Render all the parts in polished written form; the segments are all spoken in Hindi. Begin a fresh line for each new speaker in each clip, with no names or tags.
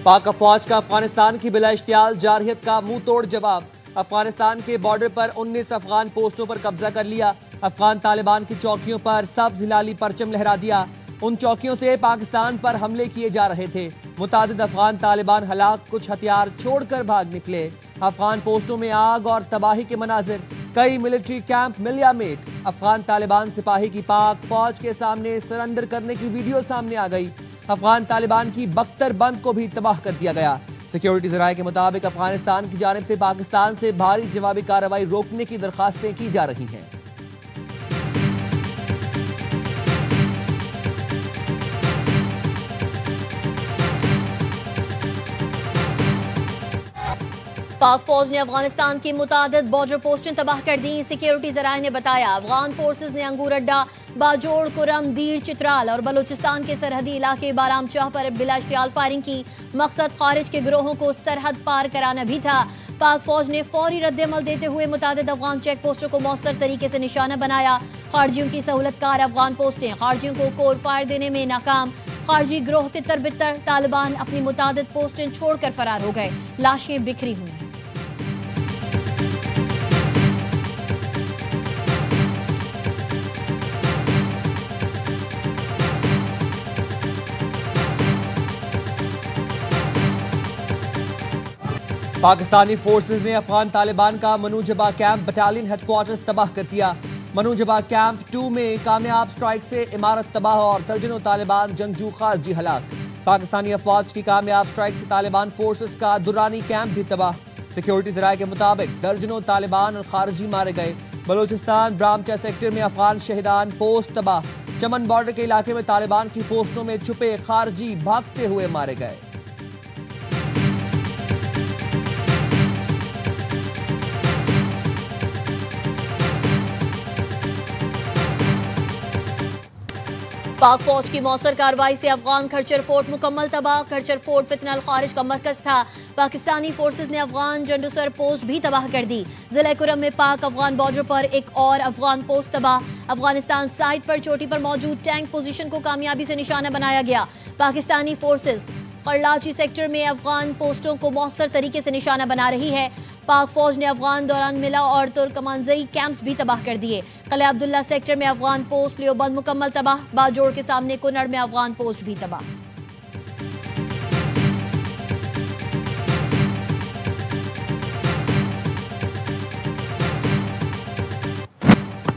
पाक अफवाज का अफगानिस्तान की बिला इश्तियाल जारहियत का मुंह तोड़ जवाब। अफगानिस्तान के बॉर्डर पर 19 अफगान पोस्टों पर कब्जा कर लिया। अफगान तालिबान की चौकियों पर सब्ज हिलाली परचम लहरा दिया। उन चौकियों से पाकिस्तान पर हमले किए जा रहे थे। मुतादिद अफगान तालिबान हलाक, कुछ हथियार छोड़कर भाग निकले। अफगान पोस्टों में आग और तबाही के मनाजिर, कई मिलिट्री कैंप मिलियामेट। अफगान तालिबान सिपाही की पाक फौज के सामने सरेंडर करने की वीडियो सामने आ गई। अफगान तालिबान की बख्तर बंद को भी तबाह कर दिया गया। सिक्योरिटी जराये के मुताबिक अफगानिस्तान की जानिब से पाकिस्तान से भारी जवाबी कार्रवाई रोकने की दरखास्तें की जा रही हैं।
पाक फौज ने अफगानिस्तान की मुतादिद बॉर्डर पोस्टें तबाह कर दी। सिक्योरिटी जराये ने बताया अफगान फोर्सेज ने अंगूर अड्डा, बाजोड़, कुरम, दीर, चित्राल और बलूचिस्तान के सरहदी इलाके बारामचाह पर बिला इश्तियाल फायरिंग की। मकसद खारिज के गिरोहों को सरहद पार कराना भी था। पाक फौज ने फौरी रद्दअमल देते हुए मुतादिद अफगान चेक पोस्टों को मौसर तरीके से निशाना बनाया। खारजियों की सहूलतकार अफगान पोस्टें खारजियों को कोर फायर देने में नाकाम। खारजी गिरोह तितर बितर, तालिबान अपनी मुतादिद पोस्टें छोड़कर फरार हो गए। लाशें बिखरी हुई हैं।
पाकिस्तानी फोर्सेज ने अफगान तालिबान का मनूजबा कैंप बटालियन हेडक्वार्टर्स तबाह कर दिया। मनूजबा कैंप 2 में कामयाब स्ट्राइक से इमारत तबाह और दर्जनों तालिबान जंगजू खारजी हलाक। पाकिस्तानी अफवाज की कामयाब स्ट्राइक से तालिबान फोर्सेज का दुरानी कैंप भी तबाह। सिक्योरिटी जराये के मुताबिक दर्जनों तालिबान और खारजी मारे गए। बलूचिस्तान ब्रामचा सेक्टर में अफगान शहीदान पोस्ट तबाह। चमन बॉर्डर के इलाके में तालिबान की पोस्टों में छुपे खारजी भागते हुए मारे गए।
पाक फौज की मौसर कार्रवाई से अफगान खरचर फोर्ट मुकम्मल तबाह। खरचर फोर्ट फितनल खारिज का मरकज था। पाकिस्तानी फोर्सेज ने अफगान जंडुसर पोस्ट भी तबाह कर दी। जिला कुरम में पाक अफगान बॉर्डर पर एक और अफगान पोस्ट तबाह। अफगानिस्तान साइड पर चोटी पर मौजूद टैंक पोजीशन को कामयाबी से निशाना बनाया गया। पाकिस्तानी फोर्सेज करलाची सेक्टर में अफगान पोस्टों को मौसर तरीके से निशाना बना रही है। पाक फौज ने अफगान दौरान मिला और तुर्कमानजई कैंप्स भी तबाह कर दिए। कले अब्दुल्ला सेक्टर में अफगान पोस्ट लियोबंद मुकम्मल तबाह। बाजोड़ के सामने कुनड़ में अफगान पोस्ट भी तबाह।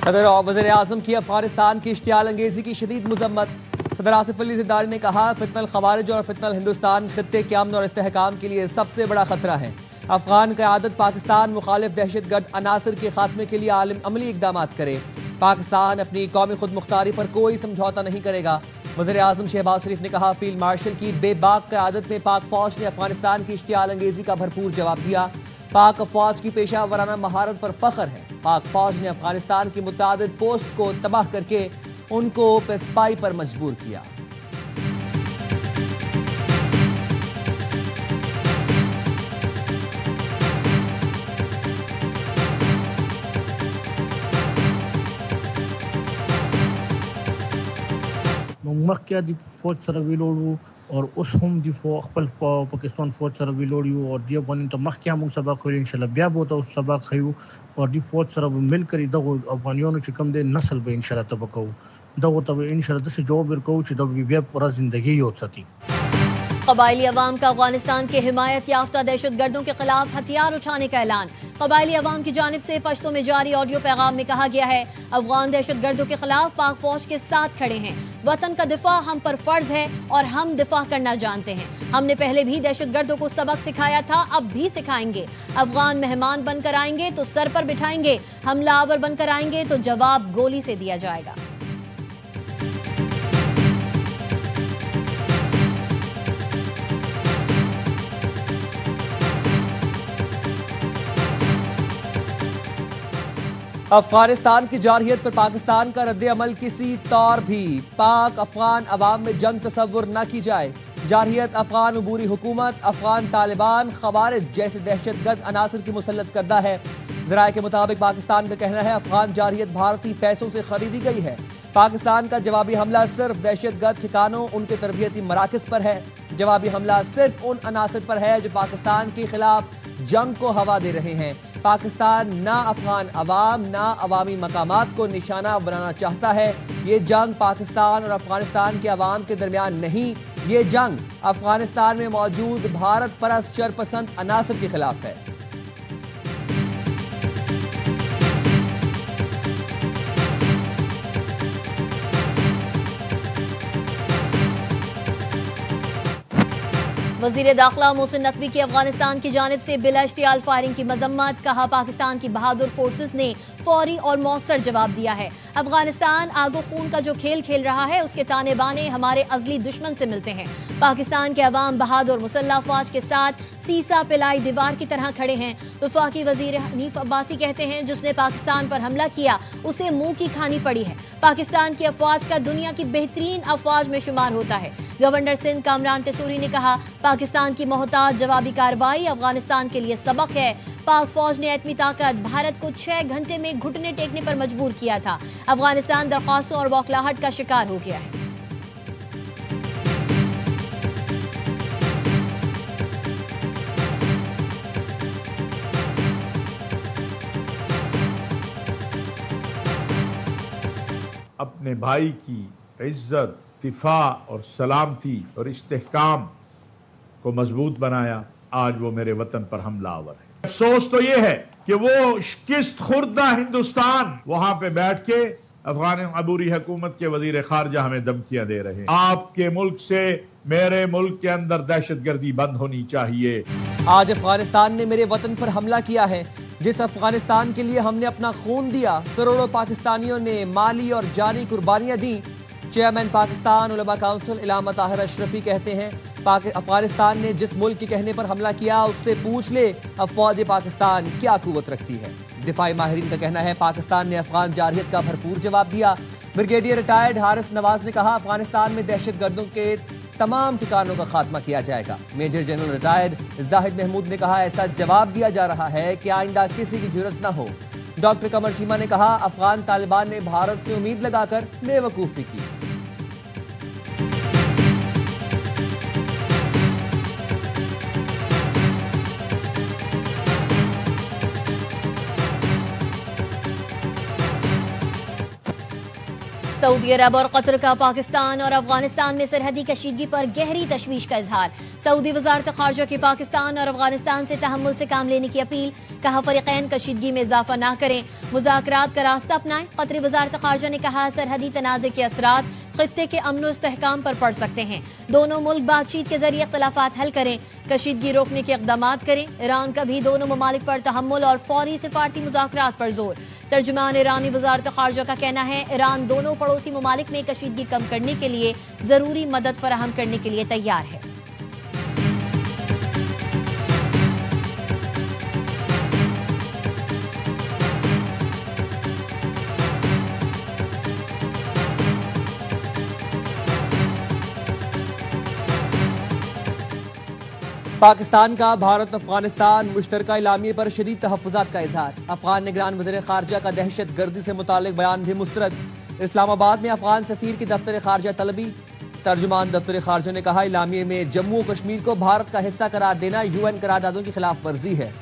सदर और वज़ीर आज़म की अफगानिस्तान की इश्तियाल अंगेजी की शदीद मुज़म्मत। सदर आसिफ अली ज़रदारी ने कहा फितनल खवारिज और फितनल हिंदुस्तान खित्ते के अमन और इस्तेहकाम के लिए सबसे बड़ा खतरा है। अफगान क़यादत पाकिस्तान मुखालिफ दहशतगर्द अनासर के खात्मे के लिए अमली इक़दाम करे। पाकिस्तान अपनी कौमी खुद मुख्तारी पर कोई समझौता नहीं करेगा। वज़ीर आज़म शहबाज शरीफ ने कहा फील्ड मार्शल की बेबाक क़यादत में पाक फौज ने अफगानिस्तान की इश्तियाल अंगेजी का भरपूर जवाब दिया। पाक फौज की पेशा वराना महारत पर फख्र है। पाक फौज ने अफगानिस्तान की मुतादिद पोस्ट को तबाह करके उनको पेस्पाई पर मजबूर किया।
मखिया दी फौज सर विलोड़ू और उस हम दी खपल पाकिस्तान फौज सर विलोड़ू और दी बन तो मखिया मुंग सबक हुई इंशाल्लाह ब्या बोता उस सबक खयू और दी फौज सर मिलकर दगो अफगानियों च कम दे नस्ल बे इंशाल्लाह तबको दगो तब इंशाल्लाह दस जवाब बिरको च दग ब्या पूरा जिंदगी हो सती।
कबायली अवाम का अफगानिस्तान के हिमायत याफ्ता दहशतगर्दों के खिलाफ हथियार उठाने का ऐलान। कबायली अवाम की जानिब से पश्तो में जारी ऑडियो पैगाम में कहा गया है अफगान दहशतगर्दों के खिलाफ पाक फौज के साथ खड़े हैं। वतन का दिफा हम पर फर्ज है और हम दिफा करना जानते हैं। हमने पहले भी दहशतगर्दों को सबक सिखाया था, अब भी सिखाएंगे। अफगान मेहमान बनकर आएंगे तो सर पर बिठाएंगे, हमलावर बनकर आएंगे तो जवाब गोली से दिया जाएगा।
अफगानिस्तान की जारहियत पर पाकिस्तान का रद्द-ए-अमल किसी तौर भी पाक अफगान अवाम में जंग तस्वुर न की जाए। जारहियत अफगान अबूरी हुकूमत अफगान तालिबान खवारिज जैसे दहशतगर्द अनासर की मुसल्लत करदा है। ज़राए के मुताबिक पाकिस्तान का कहना है अफगान जारहियत भारतीय पैसों से खरीदी गई है। पाकिस्तान का जवाबी हमला सिर्फ दहशतगर्द ठिकानों, उनके तरबियती मराकज पर है। जवाबी हमला सिर्फ उन अनासर पर है जो पाकिस्तान के खिलाफ जंग को हवा दे रहे हैं। पाकिस्तान ना अफगान अवाम ना अवामी मकामात को निशाना बनाना चाहता है। ये जंग पाकिस्तान और अफगानिस्तान के अवाम के दरमियान नहीं, ये जंग अफगानिस्तान में मौजूद भारत परस्त शरपसंद अनासर के खिलाफ है।
वज़ीर दाखिला मोहसिन नकवी की अफगानिस्तान की जानिब से बिला इश्तियाल फायरिंग की मजम्मत। कहा, पाकिस्तान की बहादुर फोर्सेस ने फौरी और मौसर जवाब दिया है। अफगानिस्तान आगो खून का जो खेल खेल रहा है उसके ताने बाने हमारे अजली दुश्मन से मिलते हैं। पाकिस्तान के अवाम बहादुर मुसल्लह अफवाज के साथ सीसा पिलाई दीवार की तरह खड़े हैं। वफाकी वजीर हनीफ अब्बासी कहते हैं, जिसने पाकिस्तान पर हमला किया उसे मुंह की खानी पड़ी है। पाकिस्तान की अफवाज का दुनिया की बेहतरीन अफवाज में शुमार होता है। गवर्नर सिंध कामरान टेसूरी ने कहा, पाकिस्तान की मोहताज जवाबी कार्रवाई अफगानिस्तान के लिए सबक है। पाक फौज ने एटमी ताकत भारत को 6 घंटे में घुटने टेकने पर मजबूर किया था। अफगानिस्तान दरख्वास्तों और बौखलाहट का शिकार हो गया है।
अपने भाई की इज्जत, दिफा और सलामती और इस्तेहकाम को मजबूत बनाया। आज वो मेरे वतन पर हमलावर है। अफसोस तो ये है कि वो किस्त खुर्दा हिंदुस्तान वहां पे बैठ के अफगान अबूरी हुकूमत के वजीर खारजा हमें धमकियां दे रहे हैं। आपके मुल्क से मेरे मुल्क के अंदर दहशतगर्दी बंद होनी चाहिए।
आज अफगानिस्तान ने मेरे वतन पर हमला किया है। जिस अफगानिस्तान के लिए हमने अपना खून दिया, करोड़ों पाकिस्तानियों ने माली और जानी कुर्बानियां दी। चेयरमैन पाकिस्तान उलमा काउंसिल इलामा ताहिर अशरफी कहते हैं, अफगानिस्तान ने जिस मुल्क के कहने पर हमला किया उससे पूछ ले अफवाज पाकिस्तान क्या कुव्वत रखती है। दिफाई माहिरीन का कहना है, पाकिस्तान ने अफगान जारहियत का भरपूर जवाब दिया। ब्रिगेडियर रिटायर्ड हारिस नवाज ने कहा, अफगानिस्तान में दहशतगर्दों के तमाम ठिकानों का खात्मा किया जाएगा। Major general retired Zahid Mahmood ने कहा, ऐसा जवाब दिया जा रहा है कि आइंदा किसी की जरूरत न हो। डॉक्टर कमर शीमा ने कहा, अफगान तालिबान ने भारत से उम्मीद लगाकर बेवकूफ़ी की।
सऊदी अरब और कतर का पाकिस्तान और अफगानिस्तान में सरहदी कशीदगी पर गहरी तशवीश का इजहार। सऊदी वजारत खारजा की पाकिस्तान और अफगानिस्तान से तहम्मुल से काम लेने की अपील। कहा, फरीकैन कशीदगी में इजाफा ना करें, मुज़ाकरात का रास्ता अपनाएं। कतरी वजारत खारजा ने कहा, सरहदी तनाज़े के असरात खित्ते के अमन इस्तेहकाम पर पड़ सकते हैं। दोनों मुल्क बातचीत के जरिए इख्तलाफात हल करें, कशीदगी रोकने के इक़दाम करें। ईरान का भी दोनों ममालिक पर तहम्मुल और फौरी सिफारती मुज़ाकरात पर जोर। तर्जुमान ईरानी वजारत खारजा का कहना है, ईरान दोनों पड़ोसी ममालिक में कशीदगी कम करने के लिए जरूरी मदद फराहम करने के लिए तैयार है।
पाकिस्तान का भारत अफगानिस्तान मुश्तरका इलामिये पर शदीद तहफ़्फ़ुज़ात का इजहार। अफगान निगरान वज़ीर खारजा का दहशत गर्दी से मुतालिक बयान भी मुस्तरद। इस्लामाबाद में अफगान सफ़ीर की दफ्तर खारजा तलबी। तर्जुमान दफ्तर खारजा ने कहा, इलामिये में जम्मू और कश्मीर को भारत का हिस्सा करार देना UN करारदादों की खिलाफ वर्जी है।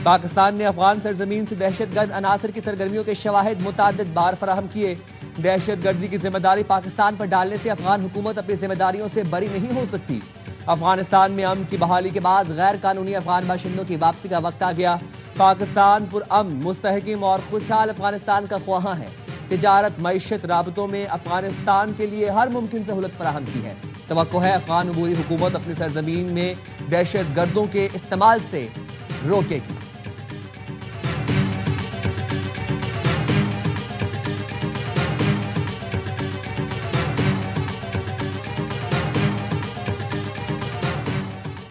पाकिस्तान ने अफगान सरजमीन से दहशतगर्द अनासर की सरगर्मियों के शवाहिद मुतअद्दिद बार फराहम किए। दहशत गर्दी की जिम्मेदारी पाकिस्तान पर डालने से अफगान हुकूमत अपनी जिम्मेदारियों से बरी नहीं हो सकती। अफगानिस्तान में अमन की बहाली के बाद गैर कानूनी अफगान बाशिंदों की वापसी का वक्त आ गया। पाकिस्तान पुरअमन, मुस्तहकिम और खुशहाल अफगानिस्तान का ख्वाहां है। तिजारत, मईशत, राबतों में अफगानिस्तान के लिए हर मुमकिन सहूलत फराहम की है। तवक्को है अफगान अबूरी हुकूमत अपनी सरजमीन में दहशत गर्दों के इस्तेमाल से रोकेगी।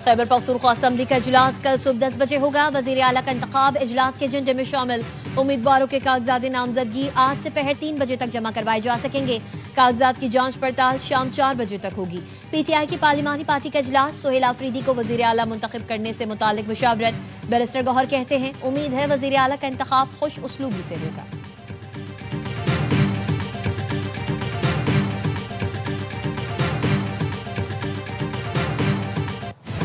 खैबर पख्तूनख्वा असम्बली का इजलास कल सुबह 10 बजे होगा। वजीर आला का इंतखाब इजलास के एजेंडे में शामिल। उम्मीदवारों के कागजात नामजदगी आज से पहर 3 बजे तक जमा करवाए जा सकेंगे। कागजात की जांच पड़ताल शाम 4 बजे तक होगी। PTI की पार्लिमानी पार्टी का इजलास, सोहेल आफरीदी को वजीर आला मुंतखब करने से मुतालिक मुशावरत। बैरिस्टर गौहर कहते हैं, उम्मीद है वजीर आला का इंतखाब खुश उसलूबी से होगा।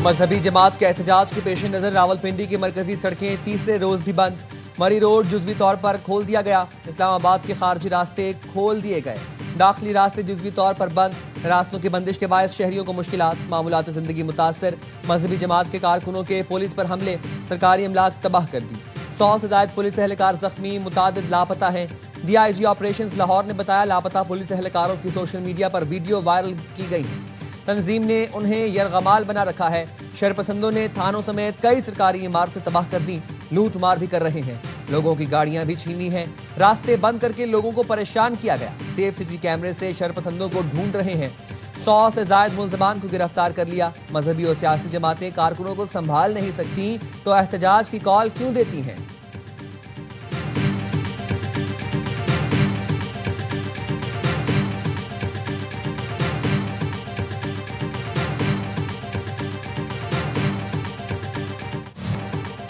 मजहबी जमात के एहतजाज के पेश नजर रावलपिंडी की मरकजी सड़कें तीसरे रोज भी बंद। मरी रोड जुजवी तौर पर खोल दिया गया। इस्लामाबाद के खारजी रास्ते खोल दिए गए। दाखिली रास्ते जुजवी तौर पर बंद। रास्तों की बंदिश के बायस शहरियों को मुश्किलात, मामूलात जिंदगी मुतासर। मजहबी जमात के कारकुनों के पुलिस पर हमले, सरकारी अमलाक तबाह कर दी। 100 से ज्यादा पुलिस एहलकार जख्मी, मुतादिद लापता हैं। DIG ऑपरेशंस लाहौर ने बताया लापता पुलिस एहलकारों की सोशल मीडिया पर वीडियो वायरल की गई है। तंजीम ने उन्हें यरगमाल बना रखा है। शरपसंदों ने थानों समेत कई सरकारी इमारतें तबाह कर दी। लूट मार भी कर रहे हैं। लोगों की गाड़ियां भी छीनी हैं। रास्ते बंद करके लोगों को परेशान किया गया। सेफ सिटी कैमरे से शरपसंदों को ढूंढ रहे हैं। 100 से ज्यादा मुलजमान को गिरफ्तार कर लिया। मजहबी और सियासी जमातें कारकुनों को संभाल नहीं सकती तो एहतजाज की कॉल क्यों देती हैं?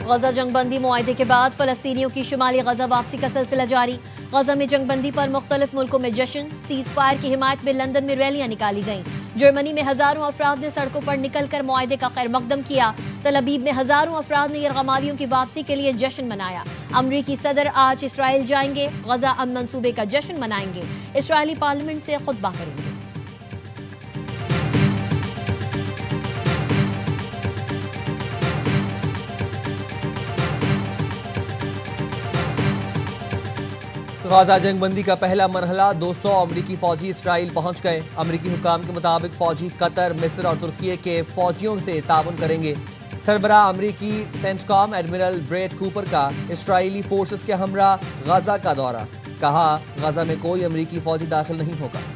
गजा जंगबंदी मुआहदे के बाद फलस्तीनियों की शुमाली गजा वापसी का सिलसिला जारी। गजा में जंगबंदी पर मुख्तलिफ मुल्कों में जश्न, सीज फायर की हिमायत में लंदन में रैलियां निकाली गईं। जर्मनी में हजारों अफराद ने सड़कों पर निकलकर मुआहदे का खैर मकदम किया। तल अबीब में हजारों अफराद ने यरगमालियों की वापसी के लिए जश्न मनाया। अमरीकी सदर आज इसराइल जाएंगे, गजा अमन मंसूबे का जश्न मनाएंगे। इसराइली पार्लियामेंट से खुतबा करेंगे।
गजा जंगबंदी का पहला मरहला 200 अमरीकी फौजी इसराइल पहुंच गए। अमरीकी हुकाम के मुताबिक फौजी कतर, मिस्र और तुर्की के फौजियों से ताउन करेंगे। सरबराह अमरीकी सेंटकॉम एडमिरल ब्रेट कूपर का इसराइली फोर्सेस के हमरा गजा का दौरा। कहा गजा में कोई अमरीकी फौजी दाखिल नहीं होगा।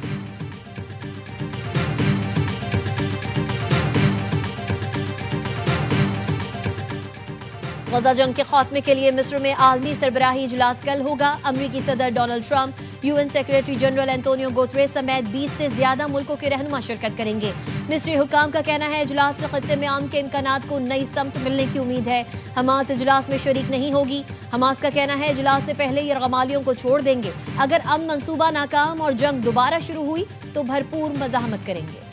गजा जंग के खात्मे के लिए मिस्र में आलमी सरबराही इजलास कल होगा। अमरीकी सदर Donald Trump, UN secretary general Antonio Guterres समेत 20 से ज्यादा मुल्कों के रहनुमा शिरकत करेंगे। मिस्री हुकाम का कहना है इजलास से खत्ते में अमन के इम्कानात को नई समत मिलने की उम्मीद है। हमास इजलास में शरीक नहीं होगी। हमास का कहना है इजलास से पहले यरगमालियों को छोड़ देंगे। अगर अमन मंसूबा नाकाम और जंग दोबारा शुरू हुई तो भरपूर मज़ाहमत करेंगे।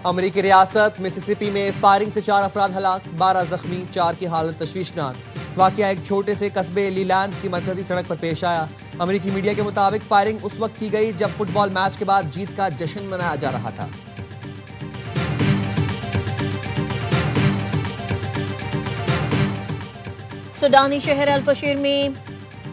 अमरीकी रियासत मिसिसिपी में फायरिंग से 4 अफराद हलाक, 12 जख्मी, 4 की हालत तशवीशनाक। वाकया एक छोटे से कस्बे लीलैंड की मरकजी सड़क पर पेश आया। अमरीकी मीडिया के मुताबिक फायरिंग उस वक्त की गई जब फुटबॉल मैच के बाद जीत का जश्न मनाया जा रहा था।
सूडानी शहर अल-फशीर में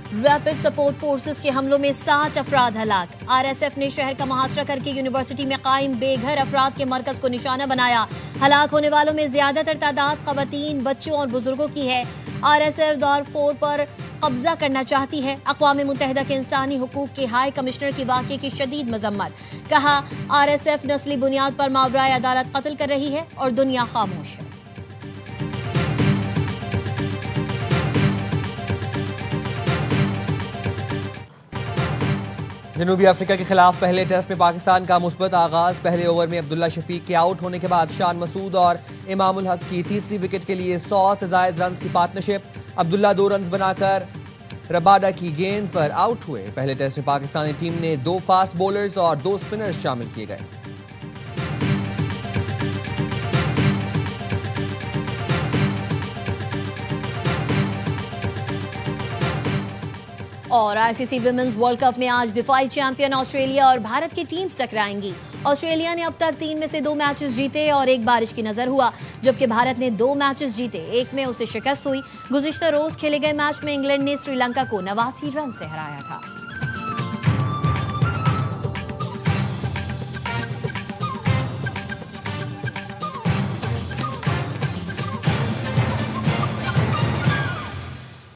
रैपिड सपोर्ट फोर्सेस के हमलों में 60 अफराद हलाक। RSF ने शहर का मुहासरा करके यूनिवर्सिटी में कायम बेघर अफराद के मरकज को निशाना बनाया। हलाक होने वालों में ज्यादातर तादाद खवातीन, बच्चों और बुजुर्गों की है। RSF दारफोर पर कब्जा करना चाहती है। अक़वाम मुत्तहिदा के इंसानी हुकूक के हाई कमिश्नर की वाक़े की शदीद मजम्मत। कहा RSF नस्ली बुनियाद पर मावराए अदालत कत्ल कर रही है और दुनिया खामोश है।
जनूबी अफ्रीका के खिलाफ पहले टेस्ट में पाकिस्तान का मुस्बत आगाज। पहले ओवर में अब्दुल्ला शफीक के आउट होने के बाद शान मसूद और इमामुल हक की तीसरी विकेट के लिए 100 से ज्यादा रन की पार्टनरशिप। अब्दुल्ला 2 रन बनाकर रबाडा की गेंद पर आउट हुए। पहले टेस्ट में पाकिस्तानी टीम ने 2 फास्ट बॉलर्स और 2 स्पिनर्स शामिल किए गए।
और ICC विमेंस वर्ल्ड कप में आज दिफाई चैंपियन ऑस्ट्रेलिया और भारत की टीम्स टकराएंगी। ऑस्ट्रेलिया ने अब तक 3 में से 2 मैचेस जीते और 1 बारिश की नजर हुआ, जबकि भारत ने 2 मैचेस जीते, 1 में उसे शिकस्त हुई। गुज़िश्ता रोज खेले गए मैच में इंग्लैंड ने श्रीलंका को 89 रन से हराया था।